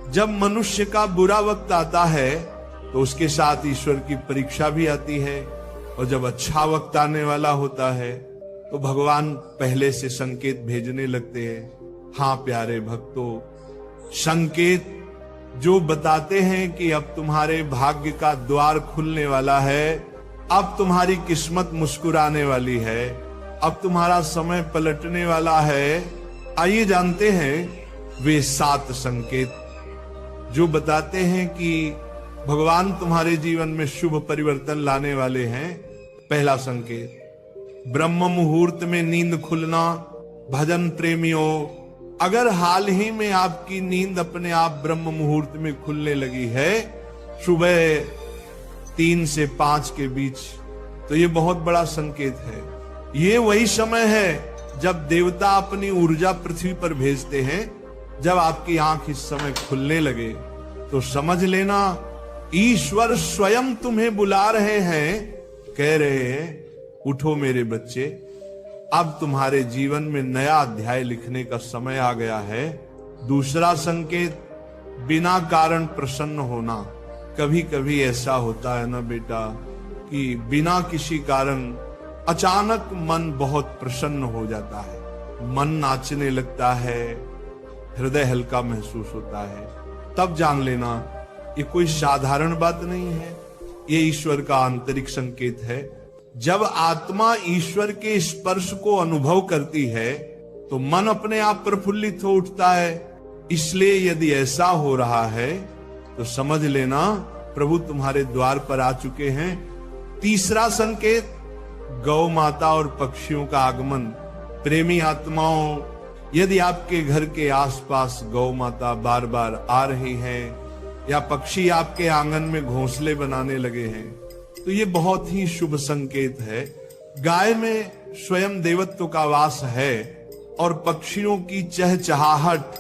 जब मनुष्य का बुरा वक्त आता है तो उसके साथ ईश्वर की परीक्षा भी आती है, और जब अच्छा वक्त आने वाला होता है तो भगवान पहले से संकेत भेजने लगते हैं। हाँ प्यारे भक्तों, संकेत जो बताते हैं कि अब तुम्हारे भाग्य का द्वार खुलने वाला है, अब तुम्हारी किस्मत मुस्कुराने वाली है, अब तुम्हारा समय पलटने वाला है। आइए जानते हैं वे 7 संकेत जो बताते हैं कि भगवान तुम्हारे जीवन में शुभ परिवर्तन लाने वाले हैं। पहला संकेत, ब्रह्म मुहूर्त में नींद खुलना। भजन प्रेमियों, अगर हाल ही में आपकी नींद अपने आप ब्रह्म मुहूर्त में खुलने लगी है, सुबह 3 से 5 के बीच, तो ये बहुत बड़ा संकेत है। ये वही समय है जब देवता अपनी ऊर्जा पृथ्वी पर भेजते हैं। जब आपकी आंख इस समय खुलने लगे तो समझ लेना ईश्वर स्वयं तुम्हें बुला रहे हैं, कह रहे हैं उठो मेरे बच्चे, अब तुम्हारे जीवन में नया अध्याय लिखने का समय आ गया है। दूसरा संकेत, बिना कारण प्रसन्न होना। कभी कभी ऐसा होता है ना बेटा कि बिना किसी कारण अचानक मन बहुत प्रसन्न हो जाता है, मन नाचने लगता है, हृदय हल्का महसूस होता है। तब जान लेना ये कोई साधारण बात नहीं है, ये ईश्वर का आंतरिक संकेत है। जब आत्मा ईश्वर के स्पर्श को अनुभव करती है तो मन अपने आप प्रफुल्लित हो उठता है। इसलिए यदि ऐसा हो रहा है तो समझ लेना प्रभु तुम्हारे द्वार पर आ चुके हैं। तीसरा संकेत, गौ माता और पक्षियों का आगमन। प्रेमी आत्माओं, यदि आपके घर के आसपास गौ माता बार बार आ रही हैं या पक्षी आपके आंगन में घोंसले बनाने लगे हैं तो ये बहुत ही शुभ संकेत है। गाय में स्वयं देवत्व का वास है और पक्षियों की चहचहाहट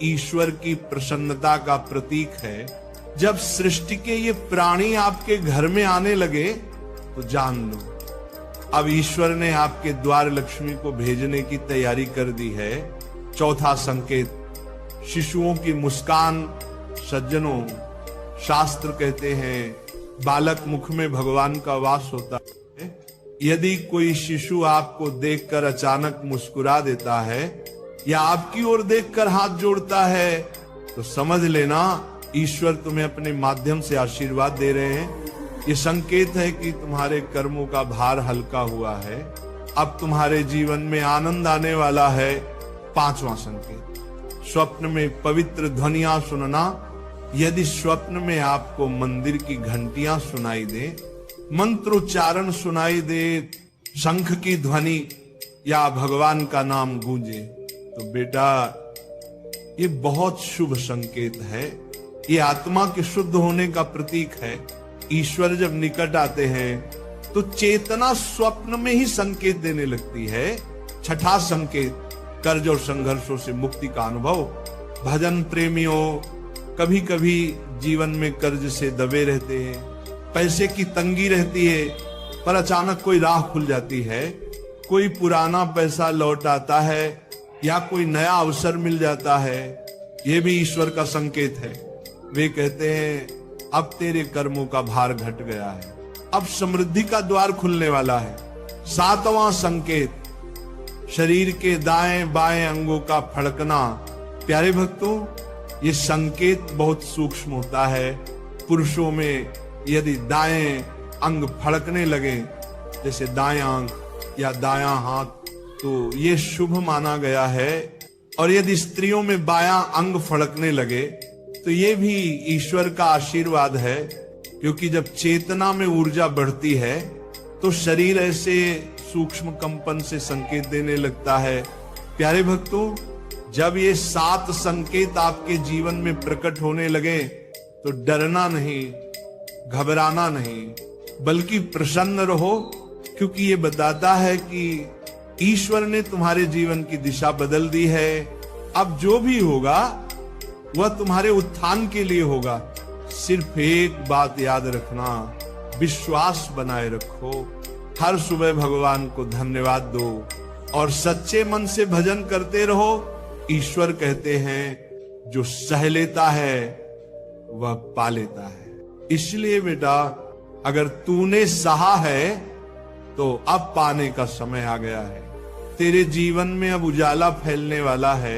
ईश्वर की प्रसन्नता का प्रतीक है। जब सृष्टि के ये प्राणी आपके घर में आने लगे तो जान लो अब ईश्वर ने आपके द्वार लक्ष्मी को भेजने की तैयारी कर दी है। चौथा संकेत, शिशुओं की मुस्कान। सज्जनों, शास्त्र कहते हैं बालक मुख में भगवान का वास होता है। यदि कोई शिशु आपको देखकर अचानक मुस्कुरा देता है या आपकी ओर देखकर हाथ जोड़ता है तो समझ लेना ईश्वर तुम्हें अपने माध्यम से आशीर्वाद दे रहे हैं। ये संकेत है कि तुम्हारे कर्मों का भार हल्का हुआ है, अब तुम्हारे जीवन में आनंद आने वाला है। पांचवा संकेत, स्वप्न में पवित्र ध्वनियां सुनना। यदि स्वप्न में आपको मंदिर की घंटियां सुनाई दे, मंत्रोच्चारण सुनाई दे, शंख की ध्वनि या भगवान का नाम गूंजे तो बेटा ये बहुत शुभ संकेत है। ये आत्मा के शुद्ध होने का प्रतीक है। ईश्वर जब निकट आते हैं तो चेतना स्वप्न में ही संकेत देने लगती है। छठा संकेत, कर्ज और संघर्षों से मुक्ति का अनुभव। भजन प्रेमियों, कभी कभी जीवन में कर्ज से दबे रहते हैं, पैसे की तंगी रहती है, पर अचानक कोई राह खुल जाती है, कोई पुराना पैसा लौट आता है या कोई नया अवसर मिल जाता है। यह भी ईश्वर का संकेत है। वे कहते हैं अब तेरे कर्मों का भार घट गया है, अब समृद्धि का द्वार खुलने वाला है। सातवां संकेत, शरीर के दाएं बाएं अंगों का फड़कना। प्यारे भक्तों, ये संकेत बहुत सूक्ष्म होता है। पुरुषों में यदि दाएं अंग फड़कने लगे, जैसे दाएं आंख या दायां हाथ, तो ये शुभ माना गया है। और यदि स्त्रियों में बायां अंग फड़कने लगे तो ये भी ईश्वर का आशीर्वाद है, क्योंकि जब चेतना में ऊर्जा बढ़ती है तो शरीर ऐसे सूक्ष्म कंपन से संकेत देने लगता है। प्यारे भक्तों, जब ये 7 संकेत आपके जीवन में प्रकट होने लगे तो डरना नहीं, घबराना नहीं, बल्कि प्रसन्न रहो, क्योंकि ये बताता है कि ईश्वर ने तुम्हारे जीवन की दिशा बदल दी है। अब जो भी होगा वह तुम्हारे उत्थान के लिए होगा। सिर्फ एक बात याद रखना, विश्वास बनाए रखो। हर सुबह भगवान को धन्यवाद दो और सच्चे मन से भजन करते रहो। ईश्वर कहते हैं जो सह लेता है वह पा लेता है। इसलिए बेटा, अगर तूने सहा है तो अब पाने का समय आ गया है। तेरे जीवन में अब उजाला फैलने वाला है।